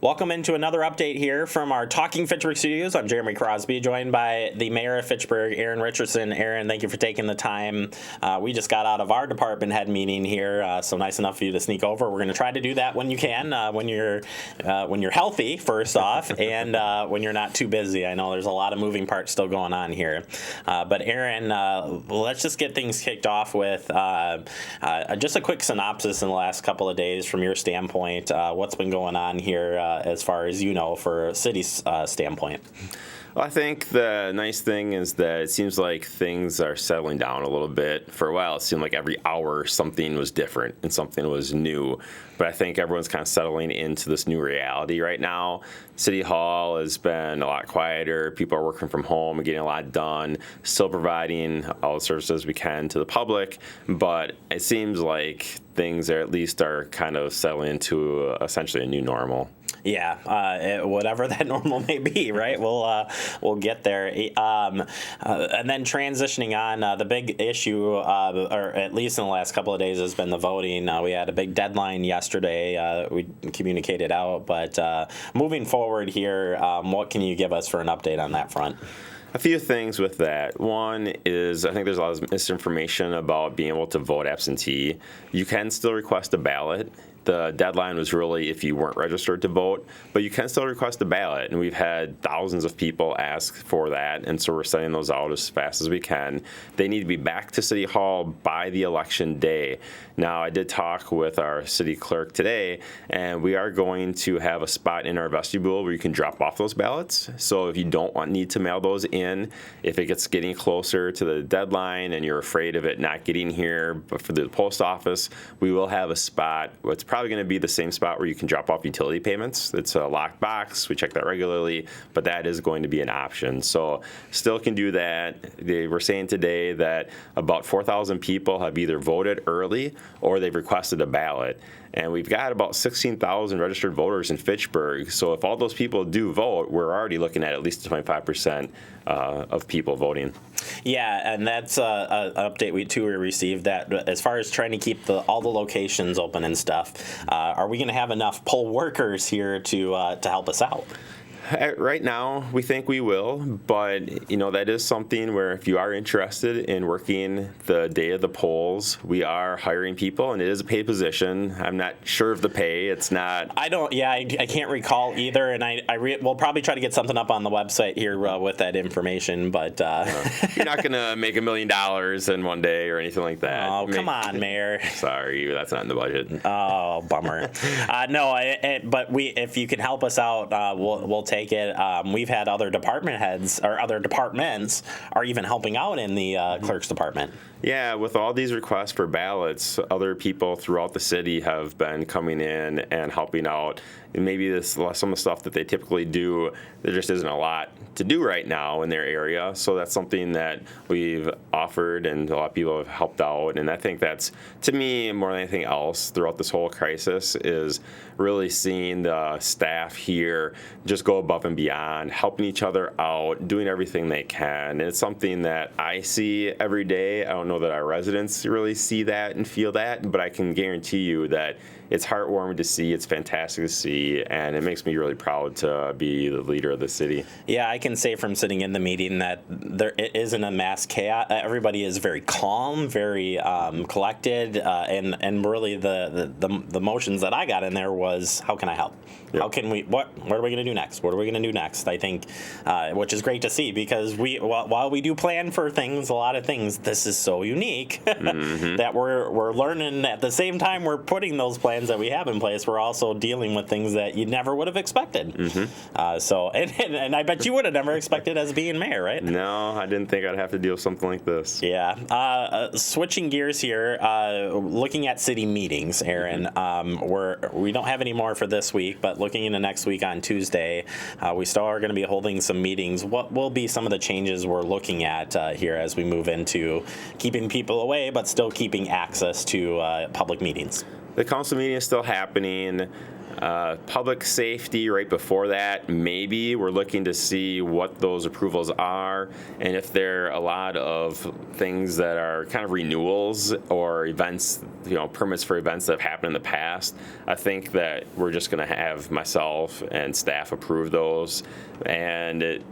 Welcome into another update here from our Talking Fitchburg studios. I'm Jeremy Crosby, joined by the Mayor of Fitchburg, Aaron Richardson. Aaron, thank you for taking the time. We just got out of our department head meeting here, so nice enough for you to sneak over. We're going to try to do that when you can, when you're healthy, first off, and when you're not too busy. I know there's a lot of moving parts still going on here. But Aaron, let's just get things kicked off with just a quick synopsis in the last couple of days from your standpoint. What's been going on here as far as you know, for a city's standpoint? Well, I think the nice thing is that it seems like things are settling down a little bit. For a while, it seemed like every hour something was different and something was new. But I think everyone's kind of settling into this new reality right now. City Hall has been a lot quieter. People are working from home and getting a lot done, still providing all the services we can to the public. But it seems like things are kind of settling into essentially a new normal. Yeah, whatever that normal may be, right? We'll get there. And then transitioning on, the big issue, or at least in the last couple of days, has been the voting. We had a big deadline yesterday. We communicated out, but moving forward here, what can you give us for an update on that front? A few things with that. One is I think there's a lot of misinformation about being able to vote absentee. You can still request a ballot. The deadline was really if you weren't registered to vote, but you can still request a ballot, and we've had thousands of people ask for that, and so we're sending those out as fast as we can. They need to be back to City Hall by the election day. Now, I did talk with our city clerk today, and we are going to have a spot in our vestibule where you can drop off those ballots. So if you don't need to mail those in, if it gets getting closer to the deadline and you're afraid of it not getting here but for the post office, we will have a spot. It's probably going to be the same spot where you can drop off utility payments. It's a locked box. We check that regularly, but that is going to be an option. So still can do that. They were saying today that about 4,000 people have either voted early or they've requested a ballot. And we've got about 16,000 registered voters in Fitchburg. So if all those people do vote, we're already looking at least 25% of people voting. Yeah, and that's an update we received that as far as trying to keep all the locations open and stuff, are we going to have enough poll workers here to help us out? Right now, we think we will, but that is something where if you are interested in working the day of the polls, we are hiring people, and it is a paid position. I'm not sure of the pay. It's not. I can't recall either, and we'll probably try to get something up on the website here with that information. But you're not going to make $1 million in one day or anything like that. Oh, come on, Mayor. Sorry, that's not in the budget. Oh, bummer. No, but if you can help us out, we'll take it. We've had other department heads or other departments are even helping out in the clerk's department. Yeah, with all these requests for ballots, other people throughout the city have been coming in and helping out. And maybe some of the stuff that they typically do, there just isn't a lot to do right now in their area. So that's something that we've offered, and a lot of people have helped out. And I think that's, to me, more than anything else throughout this whole crisis, is really seeing the staff here just go above and beyond, helping each other out, doing everything they can. And it's something that I see every day. I don't know that our residents really see that and feel that, but I can guarantee you that it's heartwarming to see, it's fantastic to see, and it makes me really proud to be the leader of the city. Yeah, I can say from sitting in the meeting that it isn't a mass chaos. Everybody is very calm, very collected, and really the motions that I got in there was, how can I help? Yep. How can we? What are we going to do next? What are we going to do next? I think, which is great to see, because while we do plan for things, a lot of things, this is so unique that we're learning at the same time we're putting those plans that we have in place. We're also dealing with things that you never would have expected. And I bet you would have never expected as being mayor, right? No, I didn't think I'd have to deal with something like this. Yeah. Switching gears here, looking at city meetings, Aaron. We don't have any more for this week, but looking into next week on Tuesday, we still are going to be holding some meetings. What will be some of the changes we're looking at here as we move into keeping people away, but still keeping access to public meetings? The council meeting is still happening. Public safety right before that, maybe we're looking to see what those approvals are and if there are a lot of things that are kind of renewals or events, permits for events that have happened in the past. I think that we're just going to have myself and staff approve those, and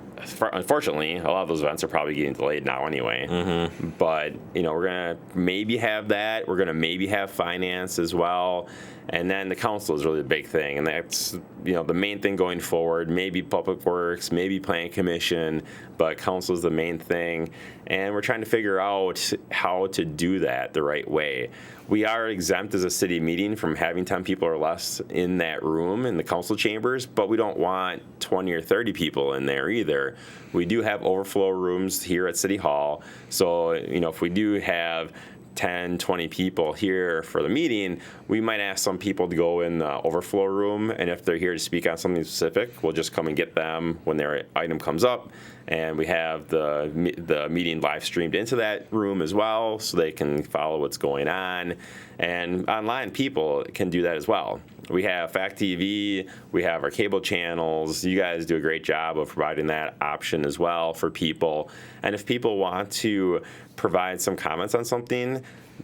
unfortunately, a lot of those events are probably getting delayed now anyway. Mm-hmm. But, we're going to maybe have that. We're going to maybe have finance as well. And then the council is really the big thing. And that's, the main thing going forward. Maybe Public Works, maybe Planning Commission, but council is the main thing. And we're trying to figure out how to do that the right way. We are exempt as a city meeting from having 10 people or less in that room in the council chambers, but we don't want 20 or 30 people in there either. We do have overflow rooms here at City Hall. So, if we do have 10, 20 people here for the meeting, we might ask some people to go in the overflow room, and if they're here to speak on something specific, we'll just come and get them when their item comes up, and we have the meeting live streamed into that room as well, so they can follow what's going on, and online people can do that as well. We have Fact TV, we have our cable channels. You guys do a great job of providing that option as well for people, and if people want to provide some comments on something,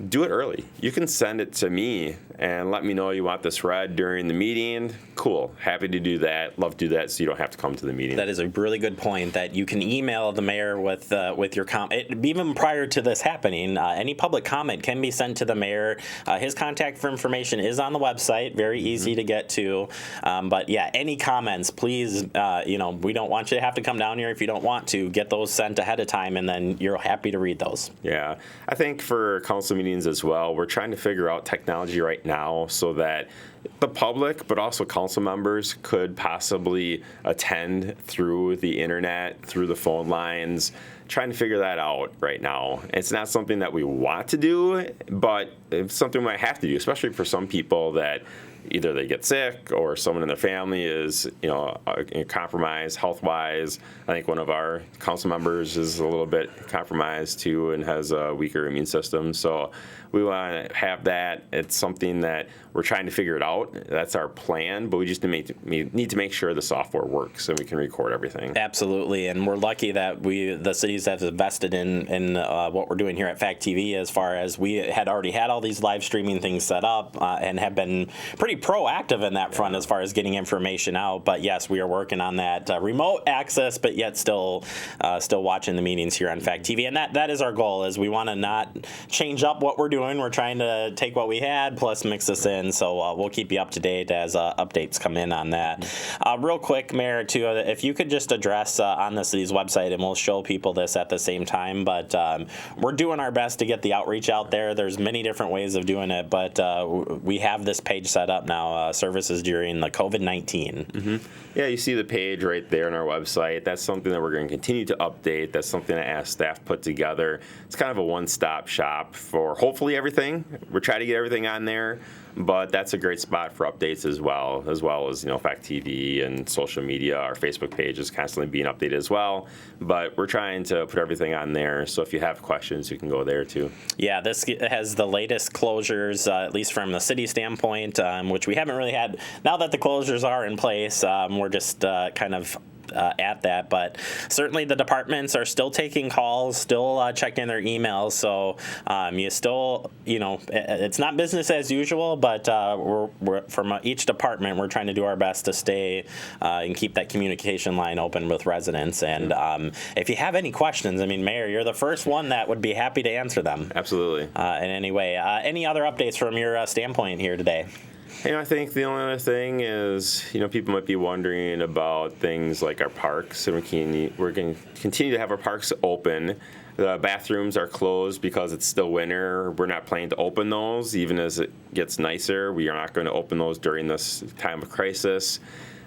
do it early. You can send it to me and let me know you want this read during the meeting. Cool. Happy to do that. Love to do that so you don't have to come to the meeting. That is a really good point, that you can email the mayor with your comment. Even prior to this happening, any public comment can be sent to the mayor. His contact information is on the website. Very easy to get to. But yeah, any comments, please, we don't want you to have to come down here if you don't want to. Get those sent ahead of time, and then you're happy to read those. Yeah. I think for council meetings as well, we're trying to figure out technology right now so that the public, but also council members, could possibly attend through the internet, through the phone lines, trying to figure that out right now. It's not something that we want to do, but it's something we might have to do, especially for some people that either they get sick or someone in their family is, compromised health-wise. I think one of our council members is a little bit compromised too and has a weaker immune system. So we want to have that. It's something that we're trying to figure it out. That's our plan, but we just need to make sure the software works and we can record everything. Absolutely, and we're lucky that the cities have invested in what we're doing here at Fact TV, as far as we had already had all these live streaming things set up and have been pretty proactive in that front as far as getting information out. But yes, we are working on that remote access, but yet still watching the meetings here on Fact TV, and that is our goal. Is we want to not change up what we're doing. We're trying to take what we had plus mix this in. So we'll keep you up to date as updates come in on that. Real quick, Mayor, too, if you could just address on the city's website, and we'll show people this at the same time, but we're doing our best to get the outreach out there. There's many different ways of doing it, but we have this page set up now, services during the COVID-19. Mm-hmm. Yeah, you see the page right there on our website. That's something that we're going to continue to update. That's something that as staff put together. It's kind of a one-stop shop for hopefully everything. We're trying to get everything on there, but that's a great spot for updates as well as Fact TV and social media. Our Facebook page is constantly being updated as well, but we're trying to put everything on there, so if you have questions, you can go there too. Yeah, this has the latest closures, at least from the city standpoint, which we haven't really had. Now that the closures are in place, we're just kind of at that, but certainly the departments are still taking calls, still checking their emails, so you still, it's not business as usual, but we're from each department, we're trying to do our best to stay and keep that communication line open with residents, and if you have any questions, Mayor, you're the first one that would be happy to answer them. Absolutely. In any way. Any other updates from your standpoint here today? I think the only other thing is, people might be wondering about things like our parks, and we're going to continue to have our parks open. The bathrooms are closed because it's still winter. We're not planning to open those, even as it gets nicer. We are not going to open those during this time of crisis.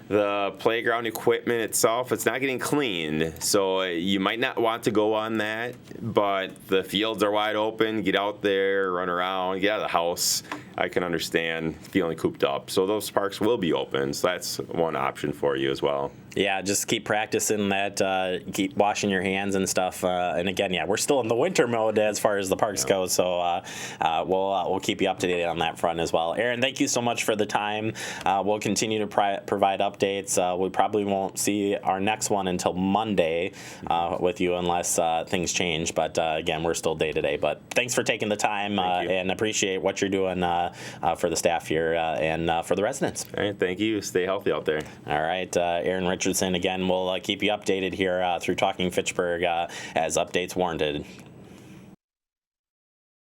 The playground equipment itself, it's not getting cleaned, so you might not want to go on that, but the fields are wide open. Get out there, run around, get out of the house. I can understand feeling cooped up. So those parks will be open. So that's one option for you as well. Yeah, just keep practicing that, keep washing your hands and stuff. And again, yeah, we're still in the winter mode as far as the parks go, so we'll keep you up to date on that front as well. Aaron, thank you so much for the time. We'll continue to provide updates. We probably won't see our next one until Monday with you unless things change. But again, we're still day to day. But thanks for taking the time and appreciate what you're doing for the staff here and for the residents. All right, thank you. Stay healthy out there. All right, Aaron Richardson, again, we'll keep you updated here through Talking Fitchburg as updates warranted.